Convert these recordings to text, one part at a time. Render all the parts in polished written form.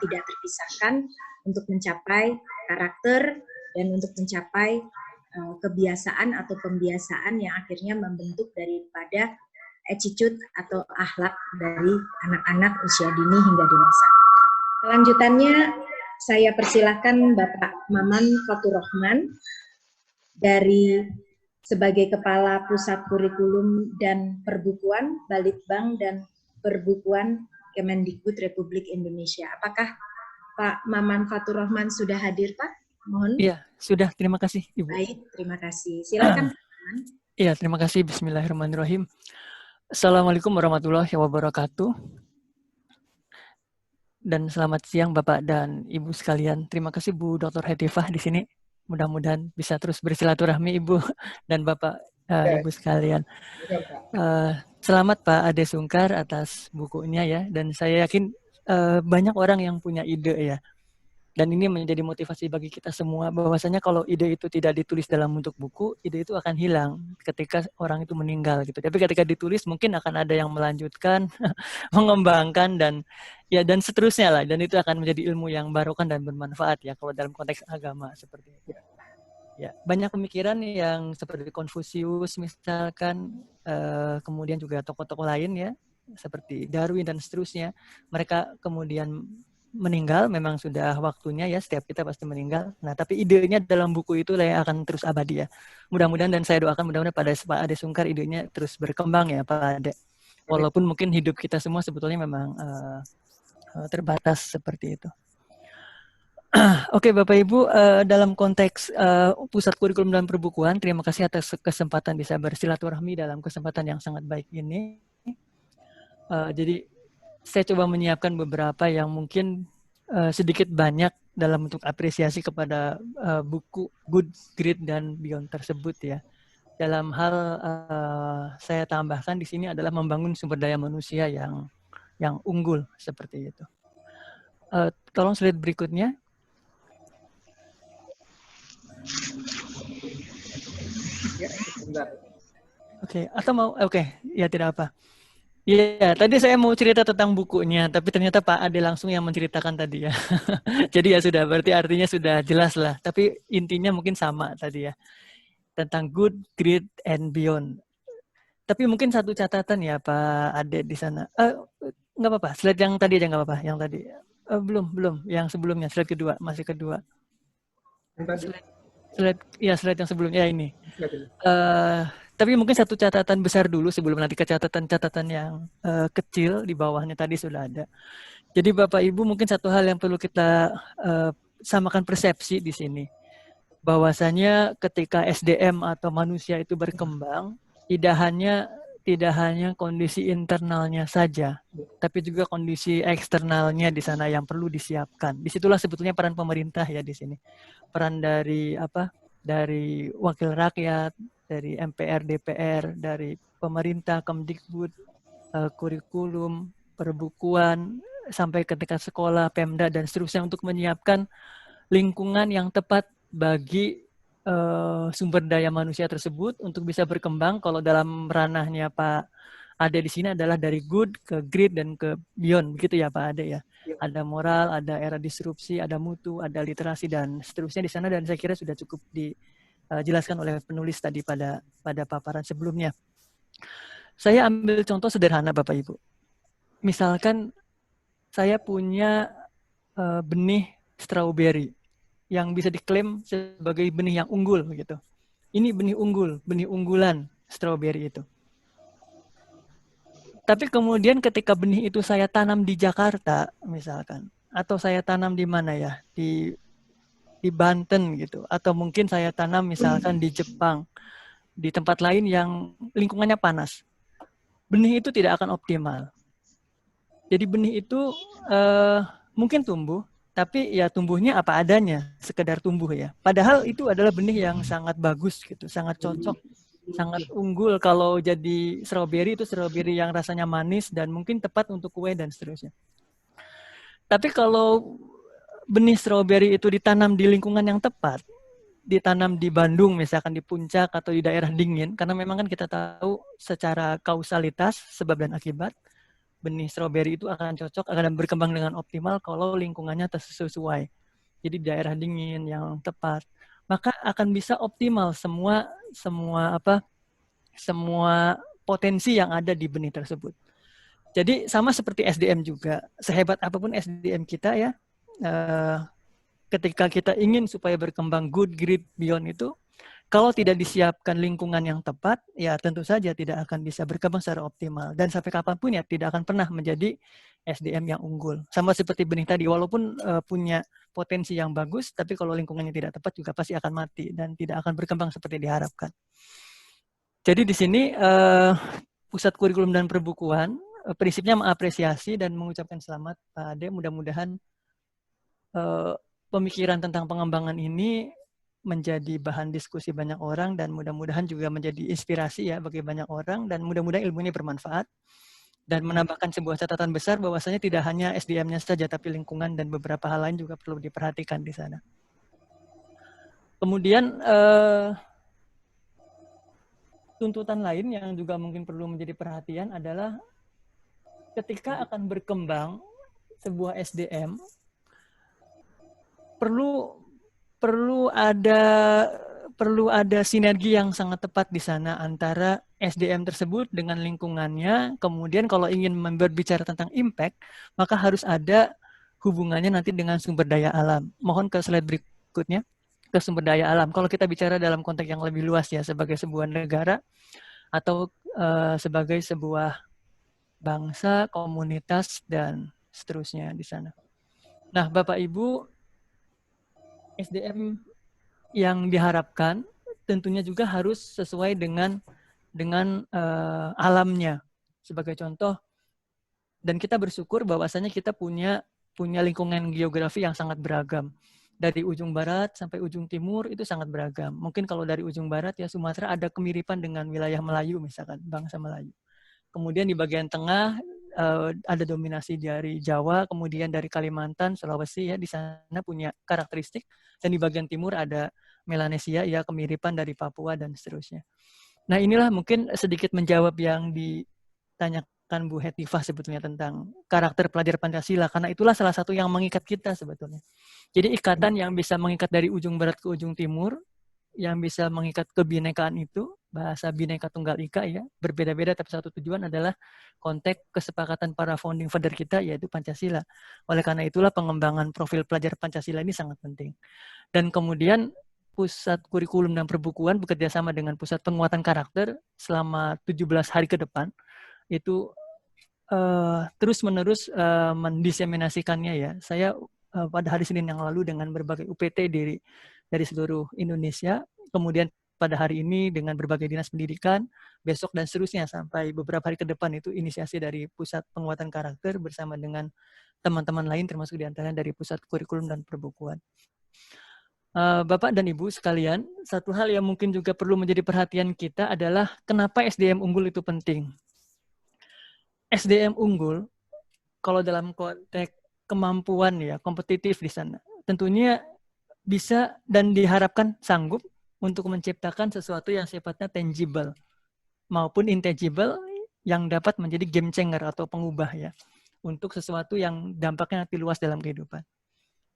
tidak terpisahkan untuk mencapai karakter dan untuk mencapai kebiasaan atau pembiasaan yang akhirnya membentuk daripada attitude atau akhlak dari anak-anak usia dini hingga dewasa. Selanjutnya saya persilahkan Bapak Maman Faturrahman dari sebagai Kepala Pusat Kurikulum dan Perbukuan Balitbang dan Perbukuan Kemendikbud Republik Indonesia. Apakah Pak Maman Faturrahman sudah hadir, Pak? Mohon. Iya, sudah. Terima kasih, Ibu. Baik, terima kasih. Silakan, Pak Maman. Iya, terima kasih. Bismillahirrahmanirrahim. Assalamualaikum warahmatullahi wabarakatuh. Dan selamat siang Bapak dan Ibu sekalian. Terima kasih Bu Dr. Hetifah di sini. Mudah-mudahan bisa terus bersilaturahmi Ibu dan Bapak Ibu sekalian. Selamat Pak Ade Sungkar atas bukunya ya. Dan saya yakin banyak orang yang punya ide ya. Dan ini menjadi motivasi bagi kita semua bahwasanya kalau ide itu tidak ditulis dalam bentuk buku, ide itu akan hilang ketika orang itu meninggal gitu. Tapi ketika ditulis mungkin akan ada yang melanjutkan, mengembangkan dan seterusnya lah. Dan itu akan menjadi ilmu yang barokah dan bermanfaat ya kalau dalam konteks agama seperti itu. Ya, banyak pemikiran yang seperti Konfusius misalkan, kemudian juga tokoh-tokoh lain ya seperti Darwin dan seterusnya. Mereka kemudian meninggal, memang sudah waktunya ya, setiap kita pasti meninggal. Nah, tapi idenya dalam buku itu yang akan terus abadi ya. Mudah-mudahan dan saya doakan mudah-mudahan pada Pak Ade Sungkar idenya terus berkembang ya Pak Ade. Walaupun mungkin hidup kita semua sebetulnya memang terbatas seperti itu. Oke Bapak Ibu, dalam konteks Pusat Kurikulum dan Perbukuan, terima kasih atas kesempatan bisa bersilaturahmi dalam kesempatan yang sangat baik ini. Jadi saya coba menyiapkan beberapa yang mungkin sedikit banyak dalam bentuk apresiasi kepada buku Good, Great, dan Beyond tersebut ya. Dalam hal saya tambahkan di sini adalah membangun sumber daya manusia yang unggul seperti itu. Tolong slide berikutnya. Oke, atau mau ya tidak apa. Iya, tadi saya mau cerita tentang bukunya, tapi ternyata Pak Ade langsung yang menceritakan tadi ya. Jadi ya sudah, berarti artinya sudah jelas lah. Tapi intinya mungkin sama tadi ya, tentang Good, Great, and Beyond. Tapi mungkin satu catatan ya Pak Ade di sana. Nggak apa-apa, slide yang tadi aja nggak apa-apa. Yang tadi belum, yang sebelumnya, slide kedua, masih kedua. Slide yang sebelumnya ini. Tapi mungkin satu catatan besar dulu sebelum nanti ke catatan-catatan yang kecil di bawahnya tadi sudah ada. Jadi Bapak Ibu mungkin satu hal yang perlu kita samakan persepsi di sini. Bahwasanya ketika SDM atau manusia itu berkembang, tidak hanya kondisi internalnya saja, tapi juga kondisi eksternalnya di sana yang perlu disiapkan. Disitulah sebetulnya peran pemerintah ya di sini. Peran dari dari wakil rakyat, dari MPR, DPR, dari pemerintah, Kemdikbud, kurikulum, perbukuan, sampai ke tingkat sekolah, Pemda, dan seterusnya untuk menyiapkan lingkungan yang tepat bagi sumber daya manusia tersebut untuk bisa berkembang. Kalau dalam ranahnya Pak Ade di sini adalah dari good ke great dan ke beyond, begitu ya Pak Ade ya. Ada moral, ada era disrupsi, ada mutu, ada literasi dan seterusnya di sana, dan saya kira sudah cukup dijelaskan oleh penulis tadi pada paparan sebelumnya. Saya ambil contoh sederhana Bapak Ibu. Misalkan saya punya benih strawberry yang bisa diklaim sebagai benih yang unggul gitu. Ini benih unggul, benih unggulan strawberry itu. Tapi kemudian ketika benih itu saya tanam di Jakarta misalkan, atau saya tanam di mana ya, di Banten gitu, atau mungkin saya tanam misalkan di Jepang, di tempat lain yang lingkungannya panas, benih itu tidak akan optimal. Jadi benih itu mungkin tumbuh, tapi ya tumbuhnya apa adanya, sekedar tumbuh ya. Padahal itu adalah benih yang sangat bagus gitu, sangat cocok, sangat unggul kalau jadi strawberry, itu strawberry yang rasanya manis dan mungkin tepat untuk kue dan seterusnya. Tapi kalau benih strawberry itu ditanam di lingkungan yang tepat, ditanam di Bandung misalkan, di puncak atau di daerah dingin, karena memang kan kita tahu secara kausalitas sebab dan akibat, benih stroberi itu akan cocok, akan berkembang dengan optimal kalau lingkungannya sesuai. Jadi daerah dingin yang tepat, maka akan bisa optimal semua potensi yang ada di benih tersebut. Jadi sama seperti SDM juga, sehebat apapun SDM kita ya, ketika kita ingin supaya berkembang good, great, beyond itu, kalau tidak disiapkan lingkungan yang tepat, ya tentu saja tidak akan bisa berkembang secara optimal. Dan sampai kapanpun ya tidak akan pernah menjadi SDM yang unggul. Sama seperti benih tadi, walaupun punya potensi yang bagus, tapi kalau lingkungannya tidak tepat juga pasti akan mati dan tidak akan berkembang seperti diharapkan. Jadi di sini Pusat Kurikulum dan Perbukuan prinsipnya mengapresiasi dan mengucapkan selamat Pak Ade. Mudah-mudahan pemikiran tentang pengembangan ini menjadi bahan diskusi banyak orang dan mudah-mudahan juga menjadi inspirasi ya bagi banyak orang dan mudah-mudahan ilmu ini bermanfaat dan menambahkan sebuah catatan besar bahwasanya tidak hanya SDM-nya saja tapi lingkungan dan beberapa hal lain juga perlu diperhatikan di sana. Kemudian tuntutan lain yang juga mungkin perlu menjadi perhatian adalah ketika akan berkembang sebuah SDM perlu ada sinergi yang sangat tepat di sana antara SDM tersebut dengan lingkungannya. Kemudian kalau ingin berbicara tentang impact, maka harus ada hubungannya nanti dengan sumber daya alam. Mohon ke slide berikutnya, ke sumber daya alam. Kalau kita bicara dalam konteks yang lebih luas ya, sebagai sebuah negara atau sebagai sebuah bangsa, komunitas, dan seterusnya di sana. Nah, Bapak Ibu, SDM yang diharapkan tentunya juga harus sesuai dengan alamnya. Sebagai contoh, dan kita bersyukur bahwasanya kita punya lingkungan geografi yang sangat beragam. Dari ujung barat sampai ujung timur itu sangat beragam. Mungkin kalau dari ujung barat ya Sumatera ada kemiripan dengan wilayah Melayu misalkan, bangsa Melayu. Kemudian di bagian tengah ada dominasi dari Jawa, kemudian dari Kalimantan, Sulawesi ya di sana punya karakteristik, dan di bagian timur ada Melanesia ya kemiripan dari Papua dan seterusnya. Nah inilah mungkin sedikit menjawab yang ditanyakan Bu Hetifah sebetulnya tentang karakter pelajar Pancasila, karena itulah salah satu yang mengikat kita sebetulnya. Jadi ikatan yang bisa mengikat dari ujung barat ke ujung timur, yang bisa mengikat kebinekaan itu, bahasa Bhinneka Tunggal Ika ya, berbeda-beda tapi satu tujuan adalah konteks kesepakatan para founding father kita yaitu Pancasila. Oleh karena itulah pengembangan profil pelajar Pancasila ini sangat penting. Dan kemudian Pusat Kurikulum dan Perbukuan bekerja sama dengan Pusat Penguatan Karakter selama 17 hari ke depan itu terus-menerus mendiseminasikannya ya. Saya pada hari Senin yang lalu dengan berbagai UPT dari seluruh Indonesia, kemudian pada hari ini dengan berbagai dinas pendidikan, besok dan seterusnya sampai beberapa hari ke depan itu inisiasi dari Pusat Penguatan Karakter bersama dengan teman-teman lain termasuk diantaranya dari Pusat Kurikulum dan Perbukuan. Bapak dan Ibu sekalian, satu hal yang mungkin juga perlu menjadi perhatian kita adalah kenapa SDM unggul itu penting. SDM unggul, kalau dalam konteks kemampuan ya, kompetitif di sana, tentunya bisa dan diharapkan sanggup untuk menciptakan sesuatu yang sifatnya tangible maupun intangible yang dapat menjadi game changer atau pengubah ya untuk sesuatu yang dampaknya nanti luas dalam kehidupan.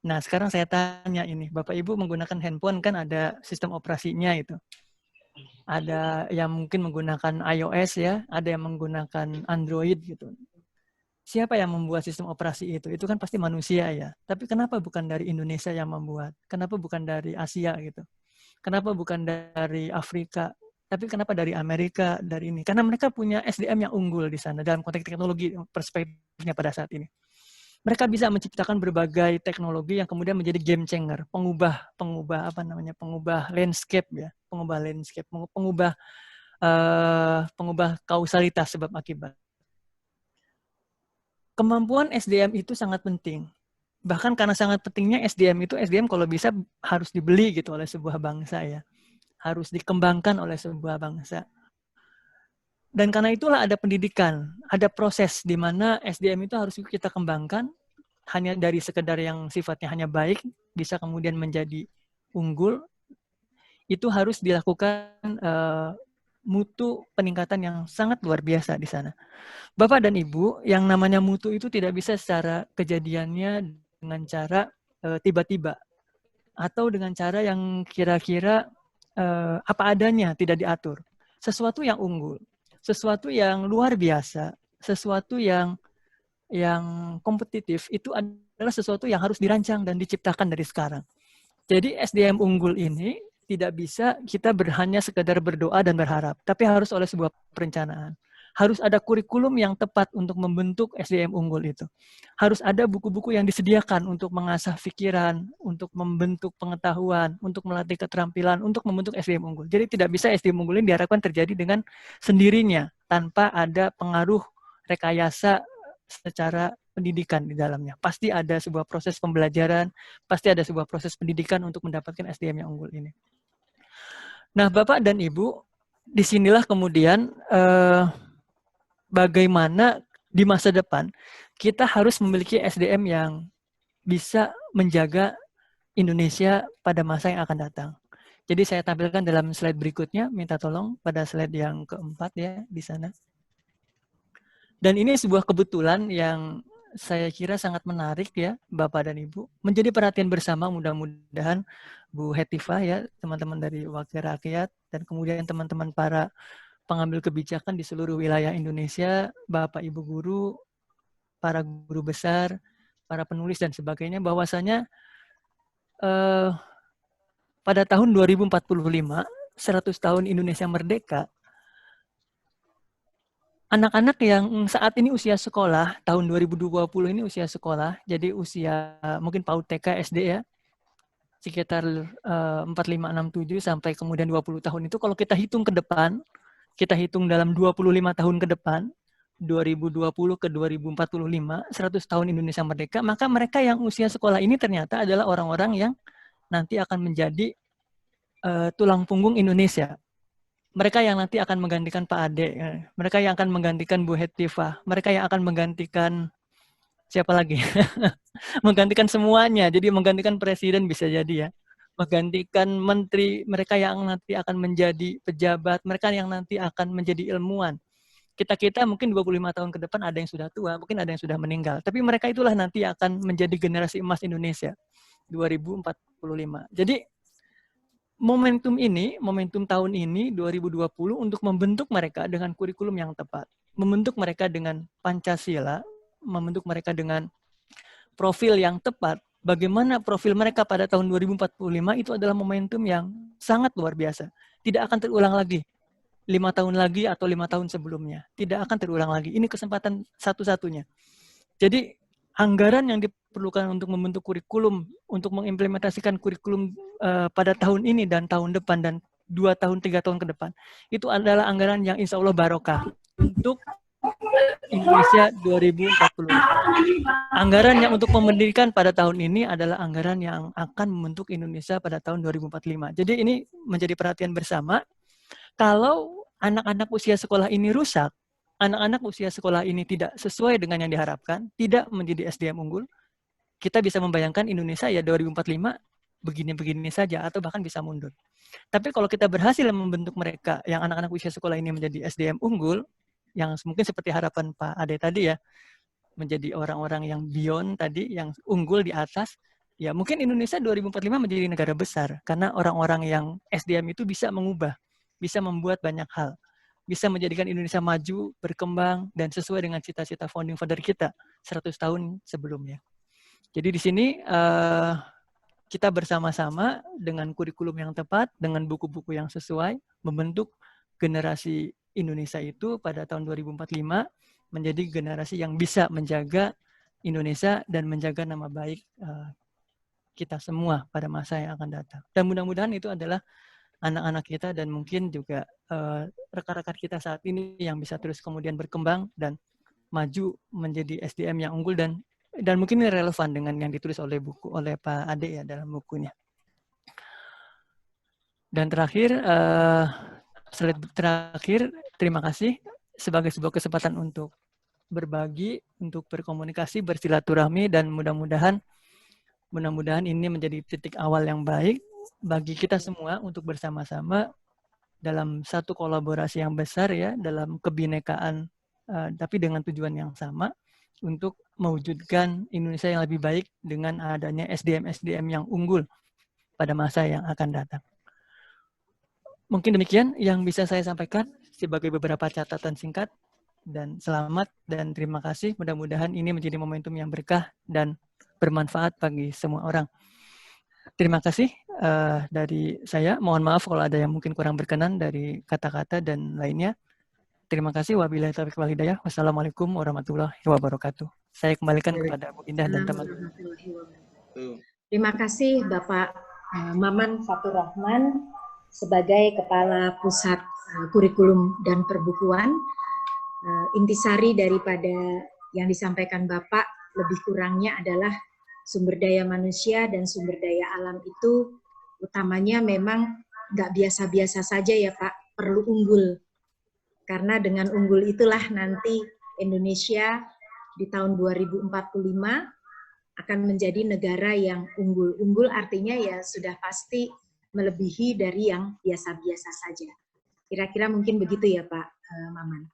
Nah, sekarang saya tanya ini, Bapak Ibu menggunakan handphone kan ada sistem operasinya itu. Ada yang mungkin menggunakan iOS ya, ada yang menggunakan Android gitu. Siapa yang membuat sistem operasi itu? Itu kan pasti manusia ya. Tapi kenapa bukan dari Indonesia yang membuat? Kenapa bukan dari Asia gitu? Kenapa bukan dari Afrika? Tapi kenapa dari Amerika, dari ini? Karena mereka punya SDM yang unggul di sana dalam konteks teknologi perspektifnya pada saat ini. Mereka bisa menciptakan berbagai teknologi yang kemudian menjadi game changer, pengubah landscape ya, pengubah kausalitas sebab akibat. Kemampuan SDM itu sangat penting. Bahkan karena sangat pentingnya SDM kalau bisa harus dibeli gitu oleh sebuah bangsa ya. Harus dikembangkan oleh sebuah bangsa. Dan karena itulah ada pendidikan, ada proses di mana SDM itu harus kita kembangkan, hanya dari sekedar yang sifatnya hanya baik, bisa kemudian menjadi unggul, itu harus dilakukan mutu peningkatan yang sangat luar biasa di sana. Bapak dan Ibu, yang namanya mutu itu tidak bisa secara kejadiannya dengan cara tiba-tiba atau dengan cara yang kira-kira apa adanya, tidak diatur. Sesuatu yang unggul, sesuatu yang luar biasa, sesuatu yang kompetitif itu adalah sesuatu yang harus dirancang dan diciptakan dari sekarang. Jadi SDM unggul ini tidak bisa kita hanya sekedar berdoa dan berharap, tapi harus oleh sebuah perencanaan. Harus ada kurikulum yang tepat untuk membentuk SDM unggul itu. Harus ada buku-buku yang disediakan untuk mengasah pikiran, untuk membentuk pengetahuan, untuk melatih keterampilan, untuk membentuk SDM unggul. Jadi tidak bisa SDM unggul ini diharapkan terjadi dengan sendirinya, tanpa ada pengaruh rekayasa secara pendidikan di dalamnya. Pasti ada sebuah proses pembelajaran, pasti ada sebuah proses pendidikan untuk mendapatkan SDM yang unggul ini. Nah, Bapak dan Ibu, disinilah kemudian bagaimana di masa depan kita harus memiliki SDM yang bisa menjaga Indonesia pada masa yang akan datang. Jadi saya tampilkan dalam slide berikutnya, minta tolong pada slide yang keempat ya di sana. Dan ini sebuah kebetulan yang saya kira sangat menarik ya, Bapak dan Ibu. Menjadi perhatian bersama mudah-mudahan Bu Hetifah ya, teman-teman dari Wakil Rakyat, dan kemudian teman-teman para pengambil kebijakan di seluruh wilayah Indonesia, Bapak Ibu guru, para guru besar, para penulis dan sebagainya, bahwasanya pada tahun 2045, 100 tahun Indonesia merdeka, anak-anak yang saat ini usia sekolah, tahun 2020 ini usia sekolah, jadi usia mungkin PAUD TK SD ya, sekitar 4, 5, 6, 7 sampai kemudian 20 tahun itu kalau kita hitung ke depan, kita hitung dalam 25 tahun ke depan, 2020 ke 2045, 100 tahun Indonesia merdeka, maka mereka yang usia sekolah ini ternyata adalah orang-orang yang nanti akan menjadi tulang punggung Indonesia. Mereka yang nanti akan menggantikan Pak Ade, mereka yang akan menggantikan Bu Hetifah, mereka yang akan menggantikan siapa lagi? Menggantikan semuanya, jadi menggantikan presiden bisa jadi ya. Menggantikan menteri, mereka yang nanti akan menjadi pejabat, mereka yang nanti akan menjadi ilmuwan. Kita mungkin 25 tahun ke depan ada yang sudah tua, mungkin ada yang sudah meninggal. Tapi mereka itulah nanti akan menjadi generasi emas Indonesia 2045. Jadi momentum tahun ini 2020 untuk membentuk mereka dengan kurikulum yang tepat, membentuk mereka dengan Pancasila, membentuk mereka dengan profil yang tepat. Bagaimana profil mereka pada tahun 2045 itu adalah momentum yang sangat luar biasa. Tidak akan terulang lagi 5 tahun lagi atau 5 tahun sebelumnya. Tidak akan terulang lagi. Ini kesempatan satu-satunya. Jadi anggaran yang diperlukan untuk membentuk kurikulum, untuk mengimplementasikan kurikulum pada tahun ini dan tahun depan dan 2 tahun, 3 tahun ke depan, itu adalah anggaran yang insya Allah barokah untuk Indonesia 2040. Anggaran yang untuk pendidikan pada tahun ini adalah anggaran yang akan membentuk Indonesia pada tahun 2045. Jadi ini menjadi perhatian bersama. Kalau anak-anak usia sekolah ini rusak, anak-anak usia sekolah ini tidak sesuai dengan yang diharapkan, tidak menjadi SDM unggul, kita bisa membayangkan Indonesia ya 2045 begini-begini saja atau bahkan bisa mundur. Tapi kalau kita berhasil membentuk mereka yang anak-anak usia sekolah ini menjadi SDM unggul, yang mungkin seperti harapan Pak Ade tadi ya, menjadi orang-orang yang beyond tadi, yang unggul di atas, ya mungkin Indonesia 2045 menjadi negara besar karena orang-orang yang SDM itu bisa mengubah, bisa membuat banyak hal, bisa menjadikan Indonesia maju, berkembang, dan sesuai dengan cita-cita founding father kita 100 tahun sebelumnya. Jadi di sini kita bersama-sama dengan kurikulum yang tepat, dengan buku-buku yang sesuai, membentuk generasi Indonesia itu pada tahun 2045 menjadi generasi yang bisa menjaga Indonesia dan menjaga nama baik kita semua pada masa yang akan datang. Dan mudah-mudahan itu adalah anak-anak kita dan mungkin juga rekan-rekan kita saat ini yang bisa terus kemudian berkembang dan maju menjadi SDM yang unggul dan mungkin ini relevan dengan yang ditulis oleh Pak Ade ya dalam bukunya. Dan terakhir, slide terakhir, terima kasih sebagai sebuah kesempatan untuk berbagi, untuk berkomunikasi, bersilaturahmi, dan mudah-mudahan ini menjadi titik awal yang baik bagi kita semua untuk bersama-sama dalam satu kolaborasi yang besar ya, dalam kebinekaan, tapi dengan tujuan yang sama untuk mewujudkan Indonesia yang lebih baik dengan adanya SDM-SDM yang unggul pada masa yang akan datang. Mungkin demikian yang bisa saya sampaikan sebagai beberapa catatan singkat, dan selamat dan terima kasih. Mudah-mudahan ini menjadi momentum yang berkah dan bermanfaat bagi semua orang. Terima kasih dari saya. Mohon maaf kalau ada yang mungkin kurang berkenan dari kata-kata dan lainnya. Terima kasih. Wabillahi taufiq wal hidayah. Wassalamualaikum warahmatullahi wabarakatuh. Saya kembalikan kepada Bu Indah dan teman-teman. Terima kasih Bapak Maman Fatur Rahman sebagai Kepala Pusat Kurikulum dan Perbukuan. Intisari daripada yang disampaikan Bapak lebih kurangnya adalah sumber daya manusia dan sumber daya alam itu utamanya memang nggak biasa-biasa saja ya Pak, perlu unggul. Karena dengan unggul itulah nanti Indonesia di tahun 2045 akan menjadi negara yang unggul. Unggul artinya ya sudah pasti melebihi dari yang biasa-biasa saja. Kira-kira mungkin begitu ya Pak Maman.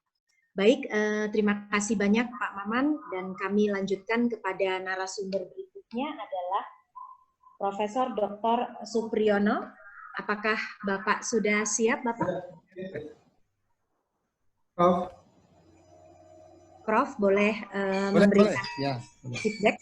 Baik, terima kasih banyak Pak Maman, dan kami lanjutkan kepada narasumber berikutnya adalah Profesor Dr. Supriyono. Apakah Bapak sudah siap, Bapak? Prof, boleh memberikan feedback?